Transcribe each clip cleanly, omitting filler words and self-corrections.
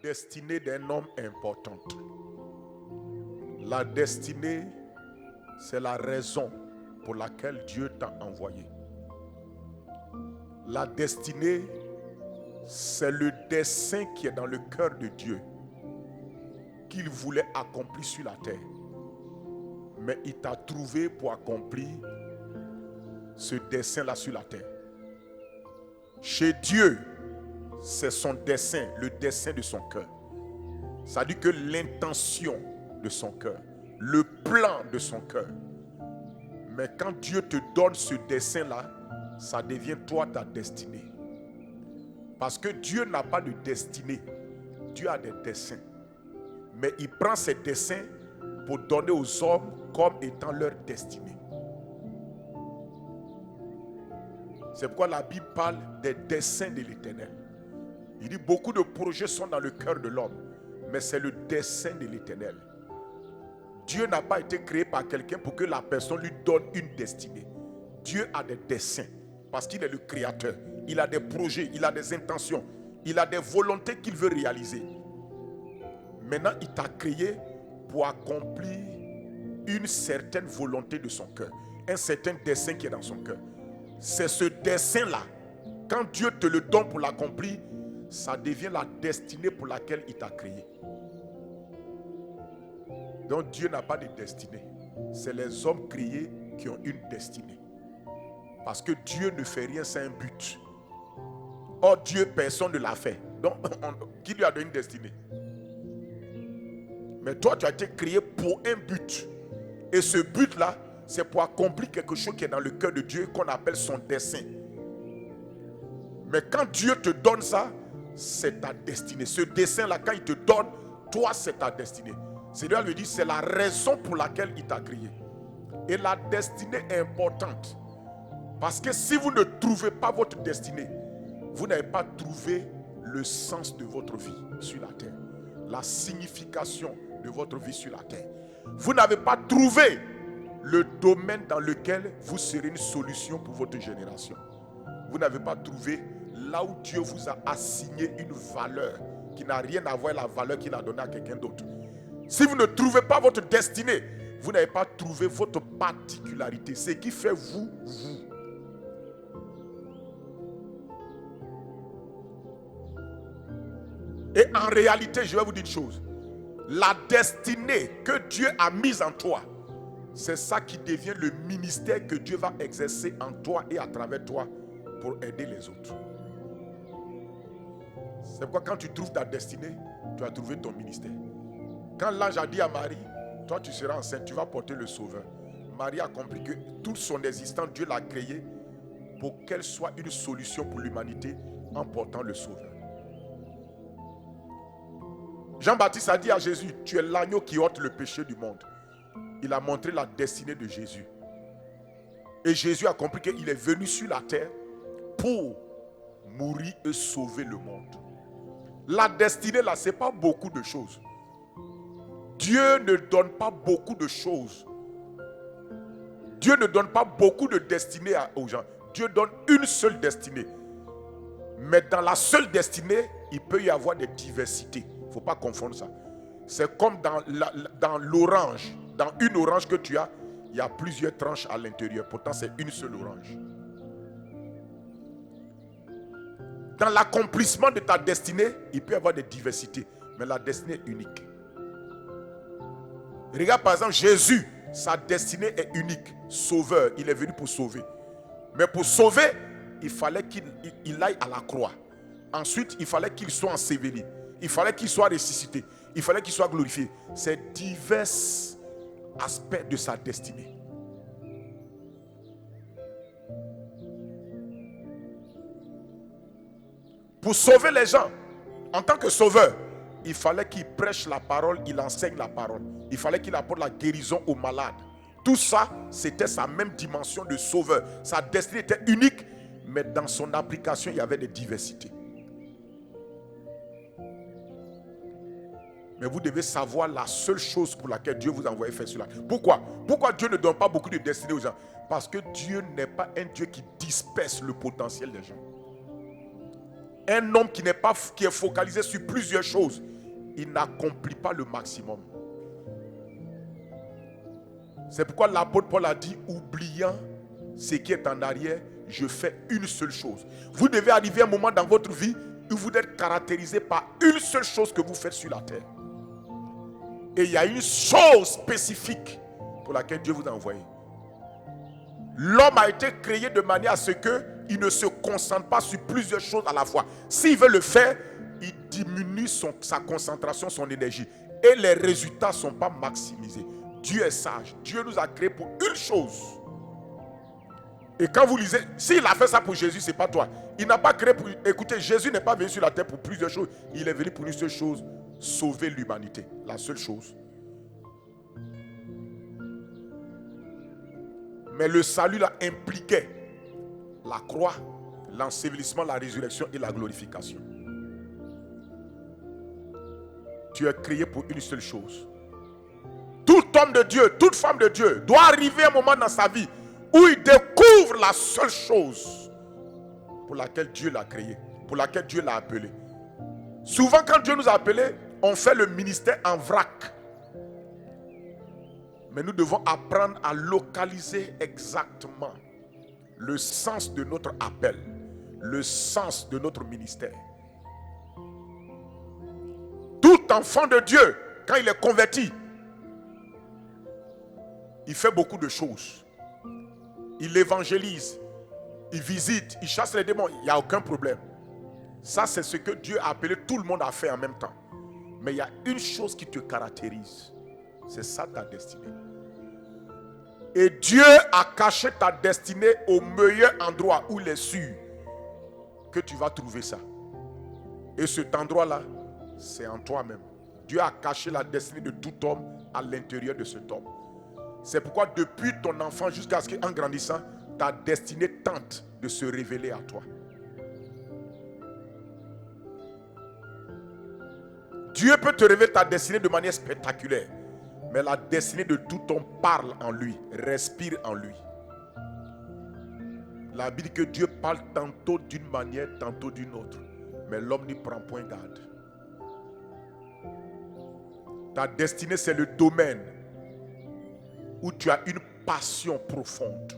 destinée d'un homme est importante. La destinée, c'est la raison pour laquelle Dieu t'a envoyé. La destinée, c'est le dessein qui est dans le cœur de Dieu, qu'il voulait accomplir sur la terre. Mais il t'a trouvé pour accomplir ce dessein-là sur la terre. Chez Dieu, c'est son dessein, le dessein de son cœur. Ça dit que l'intention de son cœur, le plan de son cœur. Mais quand Dieu te donne ce dessein-là, ça devient toi ta destinée. Parce que Dieu n'a pas de destinée. Dieu a des desseins. Mais il prend ses desseins pour donner aux hommes comme étant leur destinée. C'est pourquoi la Bible parle des desseins de l'Éternel. Il dit beaucoup de projets sont dans le cœur de l'homme, mais c'est le dessein de l'Éternel. Dieu n'a pas été créé par quelqu'un pour que la personne lui donne une destinée. Dieu a des desseins parce qu'il est le créateur. Il a des projets, il a des intentions, il a des volontés qu'il veut réaliser. Maintenant, il t'a créé pour accomplir une certaine volonté de son cœur, un certain dessein qui est dans son cœur. C'est ce dessein-là, quand Dieu te le donne pour l'accomplir, ça devient la destinée pour laquelle il t'a créé. Donc Dieu n'a pas de destinée. C'est les hommes créés qui ont une destinée. Parce que Dieu ne fait rien sans un but. Or Dieu, personne ne l'a fait. Donc qui lui a donné une destinée? Mais toi, tu as été créé pour un but. Et ce but-là, c'est pour accomplir quelque chose qui est dans le cœur de Dieu, qu'on appelle son dessein. Mais quand Dieu te donne ça, c'est ta destinée. Ce dessein-là, quand il te donne, toi, c'est ta destinée. Seigneur lui dit, c'est la raison pour laquelle il t'a créé. Et la destinée est importante. Parce que si vous ne trouvez pas votre destinée, vous n'avez pas trouvé le sens de votre vie sur la terre. La signification de votre vie sur la terre. Vous n'avez pas trouvé le domaine dans lequel vous serez une solution pour votre génération. Vous n'avez pas trouvé là où Dieu vous a assigné une valeur qui n'a rien à voir avec la valeur qu'il a donnée à quelqu'un d'autre. Si vous ne trouvez pas votre destinée, vous n'avez pas trouvé votre particularité. Ce qui fait vous, vous. Et en réalité, je vais vous dire une chose. La destinée que Dieu a mise en toi, c'est ça qui devient le ministère que Dieu va exercer en toi et à travers toi pour aider les autres. C'est pourquoi quand tu trouves ta destinée, tu as trouvé ton ministère. Quand l'ange a dit à Marie, toi tu seras enceinte, tu vas porter le Sauveur. Marie a compris que toute son existence, Dieu l'a créée pour qu'elle soit une solution pour l'humanité en portant le Sauveur. Jean-Baptiste a dit à Jésus, tu es l'agneau qui ôte le péché du monde. Il a montré la destinée de Jésus. Et Jésus a compris qu'il est venu sur la terre pour mourir et sauver le monde. La destinée là, ce n'est pas beaucoup de choses. Dieu ne donne pas beaucoup de choses. Dieu ne donne pas beaucoup de destinée aux gens. Dieu donne une seule destinée. Mais dans la seule destinée, il peut y avoir des diversités. Il ne faut pas confondre ça. C'est comme dans l'orange. Dans une orange que tu as, il y a plusieurs tranches à l'intérieur. Pourtant, c'est une seule orange. Dans l'accomplissement de ta destinée, il peut y avoir des diversités. Mais la destinée est unique. Regarde par exemple Jésus. Sa destinée est unique. Sauveur. Il est venu pour sauver. Mais pour sauver, il fallait qu'il aille à la croix. Ensuite, il fallait qu'il soit enseveli. Il fallait qu'il soit ressuscité. Il fallait qu'il soit glorifié. C'est divers aspects de sa destinée. Pour sauver les gens, en tant que sauveur, il fallait qu'il prêche la parole, il enseigne la parole. Il fallait qu'il apporte la guérison aux malades. Tout ça, c'était sa même dimension de sauveur. Sa destinée était unique, mais dans son application, il y avait des diversités. Mais vous devez savoir la seule chose pour laquelle Dieu vous a envoyé faire cela. Pourquoi? Pourquoi Dieu ne donne pas beaucoup de destinée aux gens? Parce que Dieu n'est pas un Dieu qui disperse le potentiel des gens. Un homme qui est focalisé sur plusieurs choses, il n'accomplit pas le maximum. C'est pourquoi l'apôtre Paul a dit, oubliant ce qui est en arrière, je fais une seule chose. Vous devez arriver à un moment dans votre vie où vous êtes caractérisé par une seule chose que vous faites sur la terre. Et il y a une chose spécifique pour laquelle Dieu vous a envoyé. L'homme a été créé de manière à ce qu'il ne se concentre pas sur plusieurs choses à la fois. S'il veut le faire, il diminue sa concentration, son énergie. Et les résultats ne sont pas maximisés. Dieu est sage. Dieu nous a créés pour une chose. Et quand vous lisez, s'il a fait ça pour Jésus, ce n'est pas toi. Il n'a pas créé pour... Écoutez, Jésus n'est pas venu sur la terre pour plusieurs choses. Il est venu pour une seule chose, sauver l'humanité. La seule chose. Mais le salut là impliquait la croix, l'ensevelissement, la résurrection et la glorification. Tu es créé pour une seule chose. Tout homme de Dieu, toute femme de Dieu doit arriver un moment dans sa vie où il découvre la seule chose pour laquelle Dieu l'a créé, pour laquelle Dieu l'a appelé. Souvent quand Dieu nous a appelés, on fait le ministère en vrac. Mais nous devons apprendre à localiser exactement le sens de notre appel, le sens de notre ministère. Tout enfant de Dieu, quand il est converti, il fait beaucoup de choses. Il évangélise, il visite, il chasse les démons, il n'y a aucun problème. Ça, c'est ce que Dieu a appelé tout le monde à faire en même temps. Mais il y a une chose qui te caractérise. C'est ça ta destinée. Et Dieu a caché ta destinée au meilleur endroit où il est sûr que tu vas trouver ça. Et cet endroit-là, c'est en toi-même. Dieu a caché la destinée de tout homme à l'intérieur de cet homme. C'est pourquoi depuis ton enfant jusqu'à ce qu'en grandissant, ta destinée tente de se révéler à toi. Dieu peut te révéler ta destinée de manière spectaculaire. Mais la destinée de tout homme parle en lui, respire en lui. La Bible dit que Dieu parle tantôt d'une manière, tantôt d'une autre. Mais l'homme n'y prend point garde. Ta destinée, c'est le domaine où tu as une passion profonde.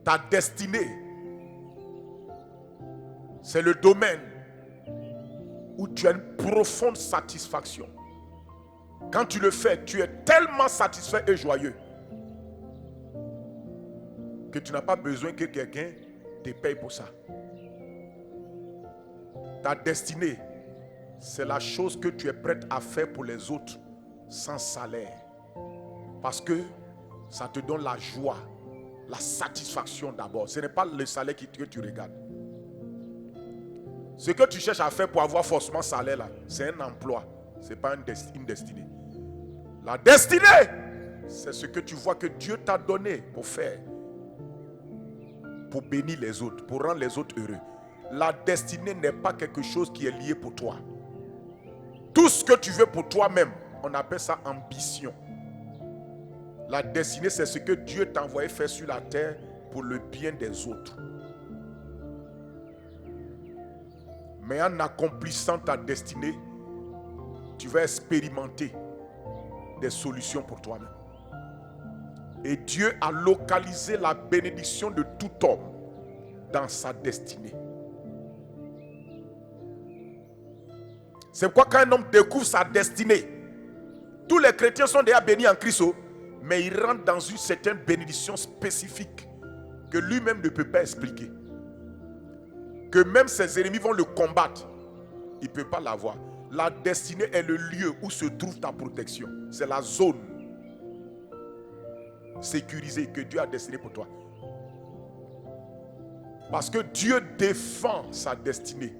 Ta destinée, c'est le domaine où tu as une profonde satisfaction. Quand tu le fais, tu es tellement satisfait et joyeux que tu n'as pas besoin que quelqu'un te paye pour ça. Ta destinée, c'est la chose que tu es prête à faire pour les autres sans salaire. Parce que ça te donne la joie, la satisfaction d'abord. Ce n'est pas le salaire que tu regardes. Ce que tu cherches à faire pour avoir forcément salaire là, c'est un emploi. Ce n'est pas une destinée. La destinée, c'est ce que tu vois que Dieu t'a donné pour faire. Pour bénir les autres, pour rendre les autres heureux. La destinée n'est pas quelque chose qui est lié pour toi. Tout ce que tu veux pour toi-même, on appelle ça ambition. La destinée, c'est ce que Dieu t'a envoyé faire sur la terre pour le bien des autres. Mais en accomplissant ta destinée, tu vas expérimenter des solutions pour toi-même. Et Dieu a localisé la bénédiction de tout homme dans sa destinée. C'est pourquoi quand un homme découvre sa destinée, tous les chrétiens sont déjà bénis en Christ, mais ils rentrent dans une certaine bénédiction spécifique que lui-même ne peut pas expliquer. Que même ses ennemis vont le combattre, il ne peut pas l'avoir. La destinée est le lieu où se trouve ta protection. C'est la zone sécurisée que Dieu a destinée pour toi. Parce que Dieu défend sa destinée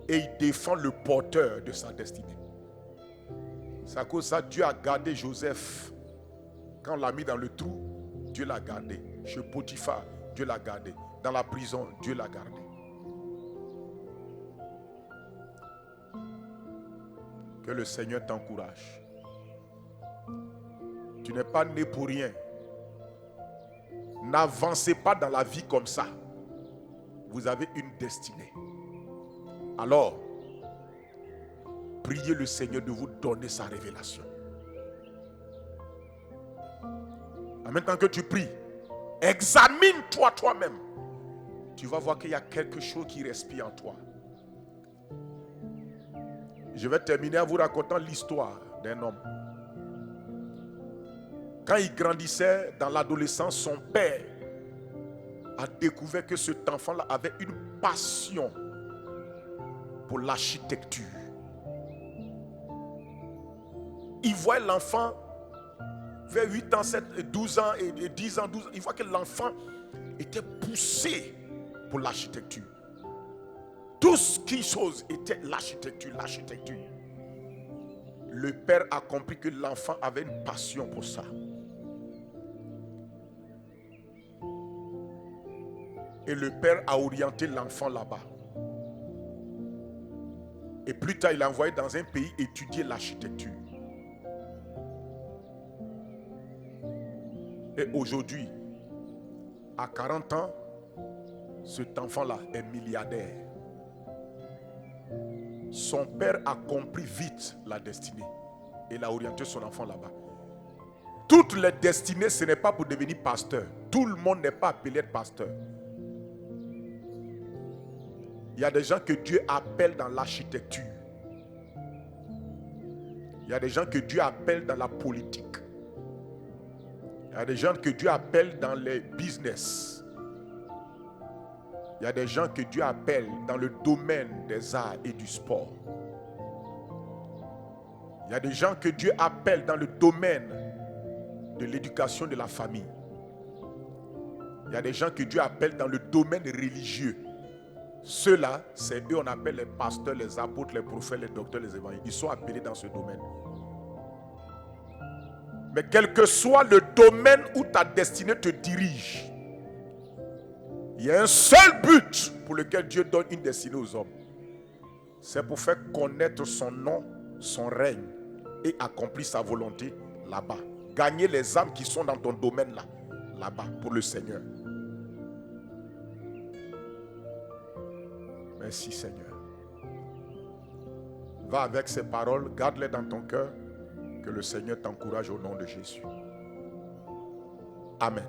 et il défend le porteur de sa destinée. C'est à cause de ça que Dieu a gardé Joseph. Quand on l'a mis dans le trou, Dieu l'a gardé. Chez Potiphar, Dieu l'a gardé. Dans la prison, Dieu l'a gardé. Que le Seigneur t'encourage. Tu n'es pas né pour rien. N'avancez pas dans la vie comme ça. Vous avez une destinée. Alors, priez le Seigneur de vous donner sa révélation. En même temps que tu pries, examine-toi toi-même. Tu vas voir qu'il y a quelque chose qui respire en toi. Je vais terminer en vous racontant l'histoire d'un homme. Quand il grandissait dans l'adolescence, son père a découvert que cet enfant-là avait une passion pour l'architecture. Il voit l'enfant vers 8 ans, 7, 12 ans et 10 ans, 12 ans. Il voit que l'enfant était poussé pour l'architecture. Tout ce qui chose était l'architecture. Le père a compris que l'enfant avait une passion pour ça. Et le père a orienté l'enfant là-bas. Et plus tard, il l'a envoyé dans un pays étudier l'architecture. Et aujourd'hui, à 40 ans, cet enfant-là est milliardaire. Son père a compris vite la destinée. Et il a orienté son enfant là-bas. Toutes les destinées, ce n'est pas pour devenir pasteur. Tout le monde n'est pas appelé à être pasteur. Il y a des gens que Dieu appelle dans l'architecture. Il y a des gens que Dieu appelle dans la politique. Il y a des gens que Dieu appelle dans les business. Il y a des gens que Dieu appelle dans le domaine des arts et du sport. Il y a des gens que Dieu appelle dans le domaine de l'éducation de la famille. Il y a des gens que Dieu appelle dans le domaine religieux. Ceux-là, c'est eux on appelle les pasteurs, les apôtres, les prophètes, les docteurs, les évangélistes. Ils sont appelés dans ce domaine. Mais quel que soit le domaine où ta destinée te dirige, il y a un seul but pour lequel Dieu donne une destinée aux hommes. C'est pour faire connaître son nom, son règne et accomplir sa volonté là-bas. Gagner les âmes qui sont dans ton domaine là-bas pour le Seigneur. Merci Seigneur. Va avec ces paroles, garde-les dans ton cœur. Que le Seigneur t'encourage au nom de Jésus. Amen.